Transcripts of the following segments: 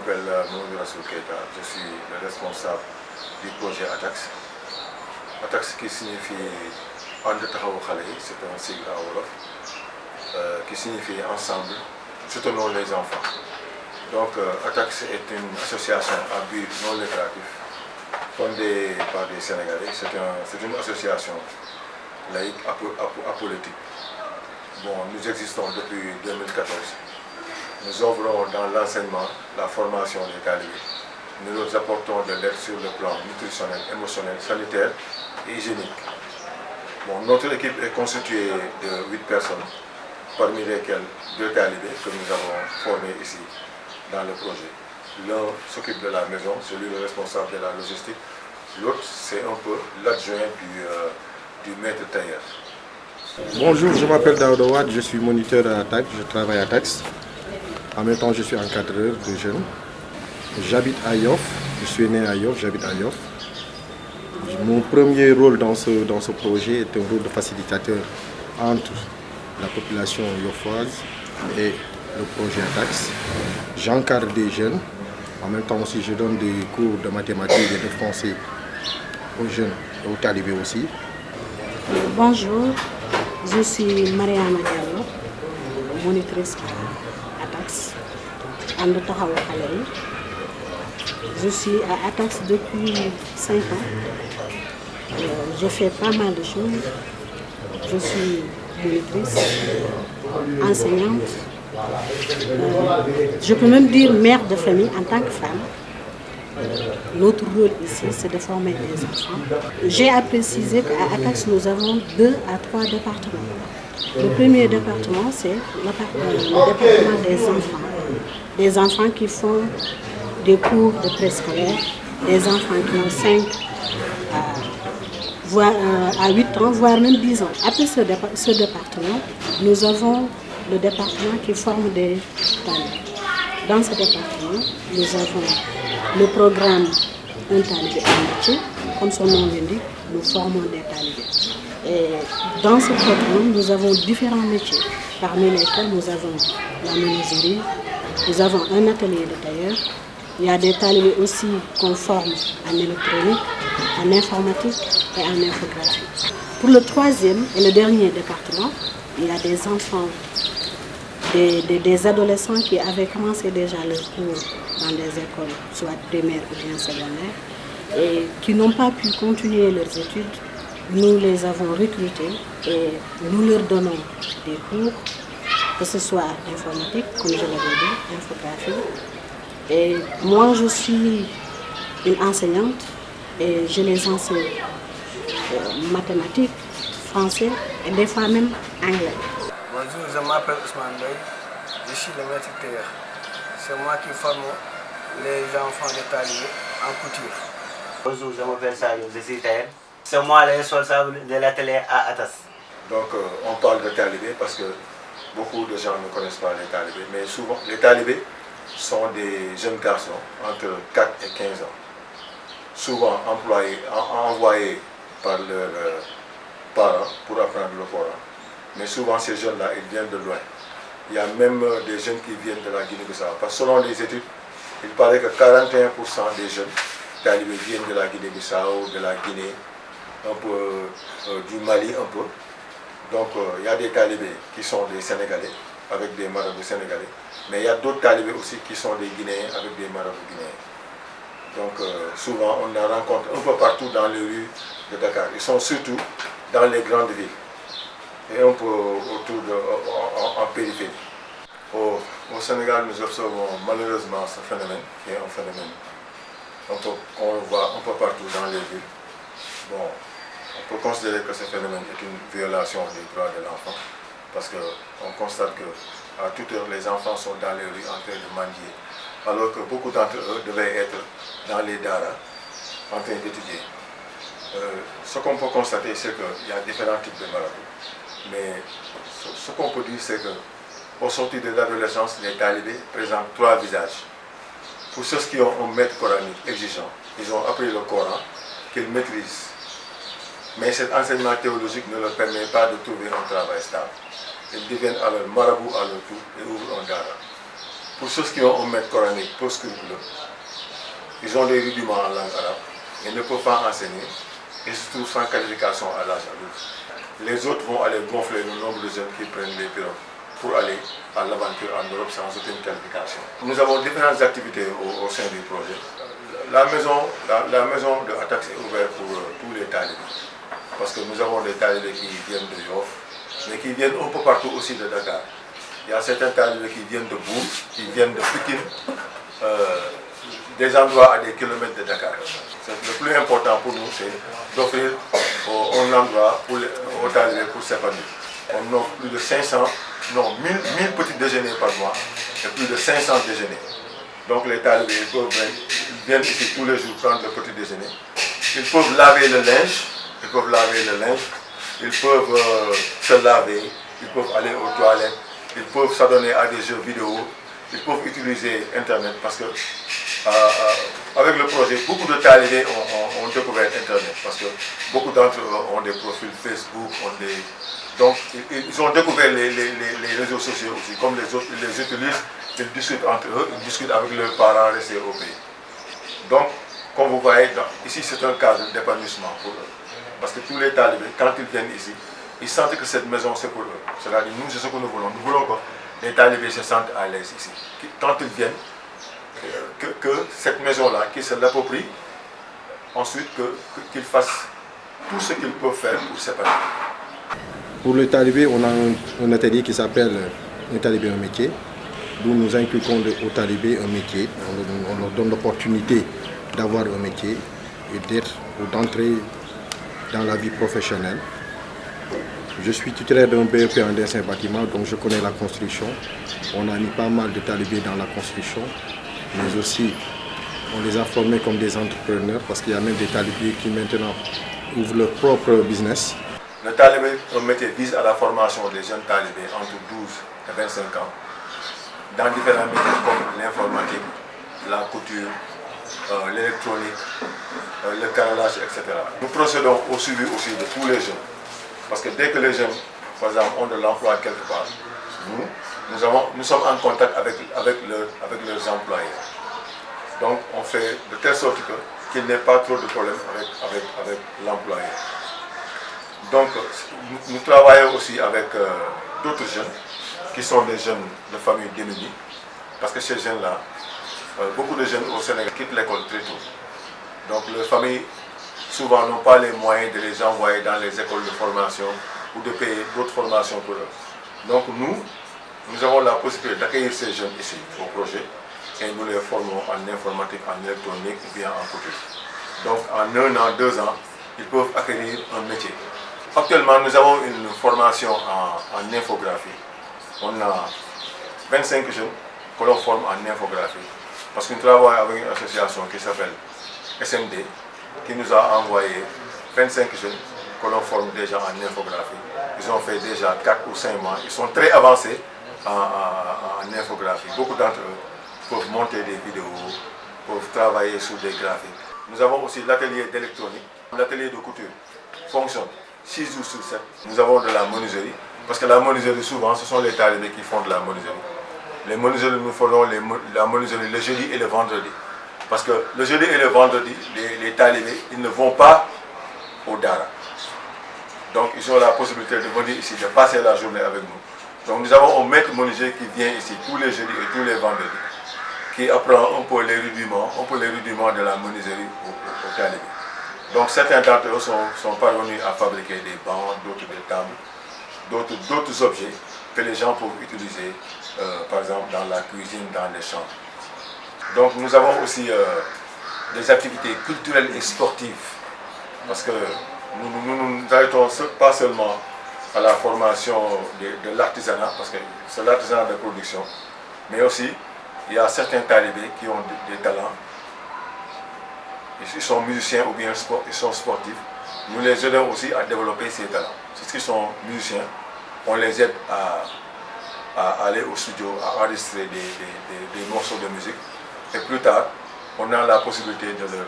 m'appelle Mamadou Rassoul Keita, je suis le responsable du projet ATAX. ATAX qui signifie And Taxawu Xale yi, c'est un sigle en wolof qui signifie ensemble, soutenons les enfants. Donc ATAX est une association à but non lucratif fondée par des Sénégalais. C'est une association laïque apolitique. Bon, nous existons depuis 2014. Nous œuvrons dans l'enseignement, la formation des talibés. Nous leur apportons de l'aide sur le plan nutritionnel, émotionnel, sanitaire et hygiénique. Bon, notre équipe est constituée de 8 personnes, parmi lesquelles 2 talibés que nous avons formés ici dans le projet. L'un s'occupe de la maison, celui le responsable de la logistique. L'autre, c'est un peu l'adjoint du maître tailleur. Bonjour, je m'appelle Daouda Wade, je suis moniteur à ATAX, je travaille à ATAX. En même temps, je suis encadreur de jeunes. J'habite à Yoff, je suis né à Yoff, j'habite à Yoff. Mon premier rôle dans ce projet est un rôle de facilitateur entre la population yoffoise et le projet ATAX. J'encadre des jeunes, en même temps aussi je donne des cours de mathématiques et de français aux jeunes et aux talibés aussi. Bonjour, je suis Mariama Diallo, monitrice à ATAX, And Taxawu Xale yi. Je suis à ATAX depuis 5 ans. Je fais pas mal de choses. Je suis monitrice, enseignante. Je peux même dire mère de famille en tant que femme. Notre rôle ici, c'est de former les enfants. J'ai à préciser qu'à ATAX, nous avons 2 à 3 départements. Le premier département, c'est le département des enfants. Des enfants qui font des cours de préscolaire, des enfants qui ont 5 à 8 ans, voire même 10 ans. Après ce département, nous avons le département qui forme des talibés. Dans ce département, nous avons le programme Un talibé en métier. Comme son nom l'indique, nous formons des talibés. Et dans ce programme, nous avons différents métiers, parmi lesquels nous avons la menuiserie, nous avons un atelier de tailleur. Il y a des talibés aussi qu'on forme en électronique, en informatique et en infographie. Pour le 3e et le dernier département, il y a des enfants, des adolescents qui avaient commencé déjà leurs cours dans des écoles, soit primaires ou bien secondaires, et qui n'ont pas pu continuer leurs études. Nous les avons recrutés et nous leur donnons des cours, que ce soit informatique, comme je l'avais dit, infographie. Et moi, je suis une enseignante et je les enseigne mathématiques, français et des fois même anglais. Bonjour, je m'appelle Ousmane Bey, je suis le maître tailleur. C'est moi qui forme les enfants des talibés en couture. Bonjour, je m'appelle Sadio, je suis tailleur. C'est moi le responsable de l'atelier à ATAX. Donc on parle de talibés parce que beaucoup de gens ne connaissent pas les talibés, mais souvent les talibés sont des jeunes garçons entre 4 et 15 ans, souvent envoyés par leurs parents pour apprendre le Coran. Mais souvent ces jeunes-là, ils viennent de loin. Il y a même des jeunes qui viennent de la Guinée-Bissau. Parce que selon les études, il paraît que 41% des jeunes talibés viennent de la Guinée-Bissau, de la Guinée, un peu du Mali un peu. Donc il y a des talibés qui sont des Sénégalais, avec des marabouts sénégalais. Mais il y a d'autres talibés aussi qui sont des Guinéens avec des marabouts guinéens. Donc souvent on en rencontre un peu partout dans les rues de Dakar. Ils sont surtout dans les grandes villes et un peu autour en périphérie. Au Sénégal, nous observons malheureusement ce phénomène, qui est un phénomène qu'on voit un peu partout dans les villes. Bon, on peut considérer que ce phénomène est une violation des droits de l'enfant parce qu'on constate qu'à toute heure, les enfants sont dans les rues en train de mendier, alors que beaucoup d'entre eux devaient être dans les daras en train d'étudier. Ce qu'on peut constater, c'est qu'il y a différents types de marabouts. Mais ce qu'on peut dire, c'est qu'au sortir de l'adolescence, les talibés présentent 3 visages. Pour ceux qui ont un maître coranique exigeant, ils ont appris le Coran, qu'ils maîtrisent. Mais cet enseignement théologique ne leur permet pas de trouver un travail stable. Ils deviennent alors marabouts à leur tour et ouvrent un dara. pour ceux qui ont un maître coranique peu scrupuleux, ils ont des rudiments en langue arabe, ils ne peuvent pas enseigner, et se trouvent sans qualification à l'âge adulte. Les autres vont aller gonfler le nombre de jeunes qui prennent les pirogues pour aller à l'aventure en Europe sans aucune qualification. Nous avons différentes activités au sein du projet. La maison de Atax est ouverte pour tous les talibés. Parce que nous avons des talibés qui viennent de Yoff, mais qui viennent un peu partout aussi de Dakar. Il y a certains talibés qui viennent de Bourg, qui viennent de Pékin, des endroits à des kilomètres de Dakar. Le plus important pour nous, c'est d'offrir un endroit aux talibés pour s'épanouir. On offre plus de 1000 petits déjeuners par mois et plus de 500 déjeuners. Donc les talibés viennent ici tous les jours prendre le petit déjeuner. Ils peuvent laver le linge, ils peuvent se laver, ils peuvent aller aux toilettes, ils peuvent s'adonner à des jeux vidéo, ils peuvent utiliser Internet parce que avec le projet, beaucoup de talibés ont découvert Internet parce que beaucoup d'entre eux ont des profils Facebook, donc ils ont découvert les réseaux sociaux aussi, comme les autres, ils les utilisent, ils discutent entre eux, ils discutent avec leurs parents restés au pays. Donc, comme vous voyez, ici c'est un cadre d'épanouissement pour eux. Parce que tous les talibés, quand ils viennent ici, ils sentent que cette maison c'est pour eux. C'est-à-dire nous, c'est ce que nous voulons. Nous voulons que les talibés se sentent à l'aise ici. Quand ils viennent, que cette maison-là, qu'ils se l'approprient, ensuite qu'ils fassent tout ce qu'ils peuvent faire pour s'épanouir. Pour le talibé, on a un atelier qui s'appelle un talibé un métier, d'où nous inculquons aux talibés un métier. On leur donne l'opportunité d'avoir un métier et d'entrer dans la vie professionnelle. Je suis titulaire d'un BEP en dessin bâtiment, donc je connais la construction. On a mis pas mal de talibés dans la construction, mais aussi on les a formés comme des entrepreneurs parce qu'il y a même des talibés qui maintenant ouvrent leur propre business. Le talibé, un métier, vise à la formation des jeunes talibés entre 12 et 25 ans dans différents métiers comme l'informatique, la couture, l'électronique, le carrelage, etc. Nous procédons au suivi aussi de tous les jeunes. Parce que dès que les jeunes, par exemple, ont de l'emploi quelque part, nous sommes en contact avec leurs employés. Donc on fait de telle sorte qu'il n'y ait pas trop de problèmes avec l'employé. Donc nous travaillons aussi avec d'autres jeunes qui sont des jeunes de familles démunies. Parce que ces jeunes-là, beaucoup de jeunes au Sénégal quittent l'école très tôt. Donc les familles souvent n'ont pas les moyens de les envoyer dans les écoles de formation ou de payer d'autres formations pour eux. Donc nous avons la possibilité d'accueillir ces jeunes ici au projet et nous les formons en informatique, en électronique ou bien en couture. Donc en 1 an, 2 ans, ils peuvent acquérir un métier. Actuellement, nous avons une formation en infographie. On a 25 jeunes que l'on forme en infographie. Parce que nous travaillons avec une association qui s'appelle SMD, qui nous a envoyé 25 jeunes que l'on forme déjà en infographie. Ils ont fait déjà 4 ou 5 mois. Ils sont très avancés en infographie. Beaucoup d'entre eux peuvent monter des vidéos, peuvent travailler sur des graphiques. Nous avons aussi l'atelier d'électronique. L'atelier de couture fonctionne 6 jours sur 7. Nous avons de la menuiserie, parce que la menuiserie, souvent, ce sont les talibés qui font de la menuiserie. Les menuiseries, nous faisons la menuiserie le jeudi et le vendredi. Parce que le jeudi et le vendredi, les talibés, ils ne vont pas au Dara. Donc ils ont la possibilité de venir ici, de passer la journée avec nous. Donc nous avons un maître menuisier qui vient ici tous les jeudis et tous les vendredis, qui apprend un peu les rudiments de la menuiserie aux talibés. Donc certains d'entre eux sont parvenus à fabriquer des bancs, d'autres des tables, d'autres objets que les gens peuvent utiliser, par exemple dans la cuisine, dans les chambres. Donc nous avons aussi des activités culturelles et sportives, parce que nous n'arrêtons pas seulement à la formation de l'artisanat, parce que c'est l'artisanat de production, mais aussi il y a certains talibés qui ont des talents. Ils sont musiciens ou bien ils sont sportifs. Nous les aidons aussi à développer ces talents. Ceux qui sont musiciens, on les aide à aller au studio, à enregistrer des morceaux de musique. Et plus tard, on a la possibilité de leur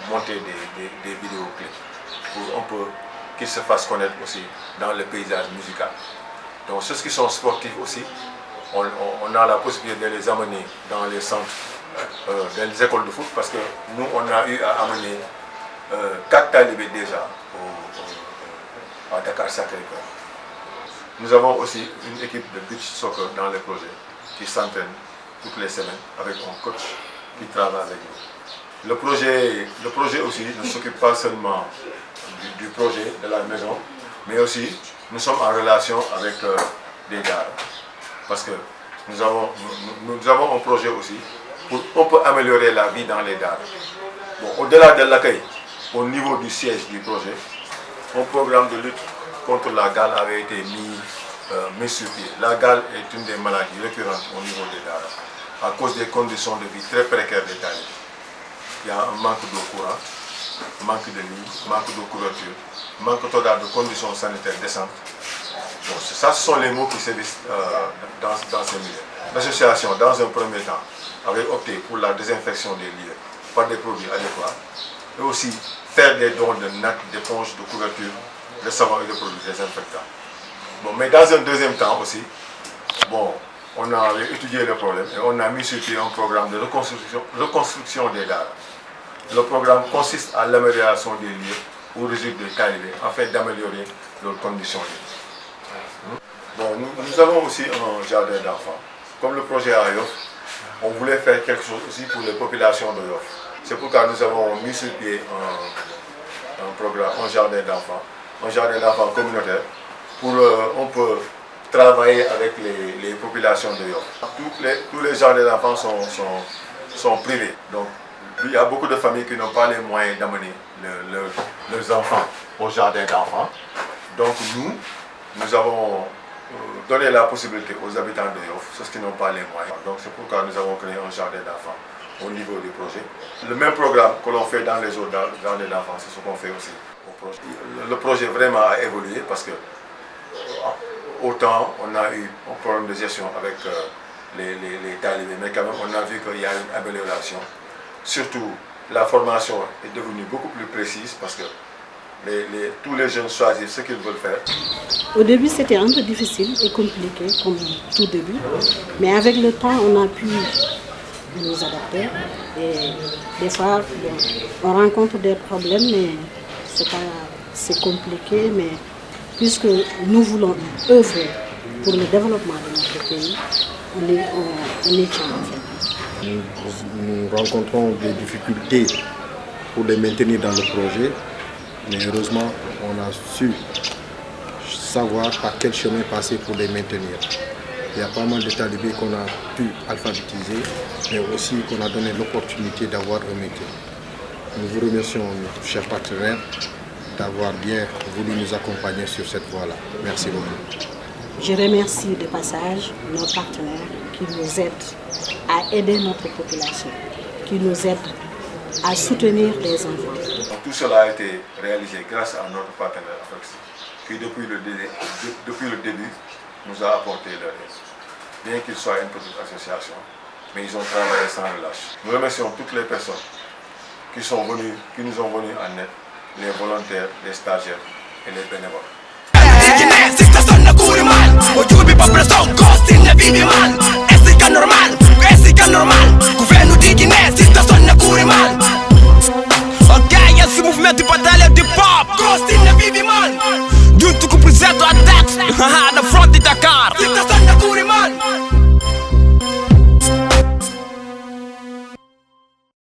monter des vidéoclips pour un peu qu'ils se fassent connaître aussi dans le paysage musical. Donc ceux qui sont sportifs aussi, on a la possibilité de les amener dans les centres, dans les écoles de foot, parce que nous, on a eu à amener 4 talibés déjà à Dakar Sacré-Cœur. Nous avons aussi une équipe de beach soccer dans le projet qui s'entraîne toutes les semaines avec un coach qui travaille avec nous. Le projet aussi ne s'occupe pas seulement du projet de la maison, mais aussi nous sommes en relation avec des daara, parce que nous avons un projet aussi pour on peut améliorer la vie dans les daara. Bon, au-delà de l'accueil, au niveau du siège du projet, un programme de lutte contre la gale avait été mis sur pied. La gale est une des maladies récurrentes au niveau des daara, à cause des conditions de vie très précaires des talibés. Il y a un manque d'eau courante, manque de lit, manque de couverture, manque total de conditions sanitaires décentes. Bon, ça, ce sont les mots qui sévissent dans ces milieux. L'association, dans un premier temps, avait opté pour la désinfection des lieux par des produits adéquats et aussi faire des dons de nattes, d'éponges, de couverture, de savon et de produits désinfectants. Bon, mais dans un deuxième temps aussi, bon, on a étudié le problème et on a mis sur pied un programme de reconstruction des daara. Le programme consiste à l'amélioration des lieux où résident des talibés afin d'améliorer leurs conditions de vie. Bon, nous avons aussi un jardin d'enfants. Comme le projet à Yoff, on voulait faire quelque chose aussi pour les populations de Yoff. C'est pourquoi nous avons mis sur pied un programme, un jardin d'enfants communautaire, pour on peut travailler avec les populations de Yoff. Tous les jardins d'enfants sont privés. Donc, il y a beaucoup de familles qui n'ont pas les moyens d'amener leurs enfants au jardin d'enfants. Donc nous avons donné la possibilité aux habitants de Yoff, ceux qui n'ont pas les moyens. Donc c'est pourquoi nous avons créé un jardin d'enfants au niveau du projet. Le même programme que l'on fait dans les autres jardins d'enfants, c'est ce qu'on fait aussi au projet. Le projet vraiment a évolué parce que autant on a eu un problème de gestion avec les talibés, mais quand même on a vu qu'il y a une amélioration. Surtout, la formation est devenue beaucoup plus précise parce que tous les jeunes choisissent ce qu'ils veulent faire. Au début, c'était un peu difficile et compliqué, comme tout début. Mais avec le temps, on a pu nous adapter. Et des fois, on rencontre des problèmes, mais c'est compliqué. Mais puisque nous voulons œuvrer pour le développement de notre pays, on y tient en fait. Nous rencontrons des difficultés pour les maintenir dans le projet, mais heureusement, on a su savoir par quel chemin passer pour les maintenir. Il y a pas mal de talibés qu'on a pu alphabétiser, mais aussi qu'on a donné l'opportunité d'avoir un métier. Nous vous remercions, notre cher partenaire, d'avoir bien voulu nous accompagner sur cette voie-là. Merci beaucoup. Je remercie de passage nos partenaires qui nous aident à aider notre population, qui nous aident à soutenir les enfants. Donc, tout cela a été réalisé grâce à notre partenaire Afrexi, qui depuis le début nous a apporté leur aide. Bien qu'il soit une petite association, mais ils ont travaillé sans relâche. Nous remercions toutes les personnes qui nous ont venus en aide, les volontaires, les stagiaires et les bénévoles.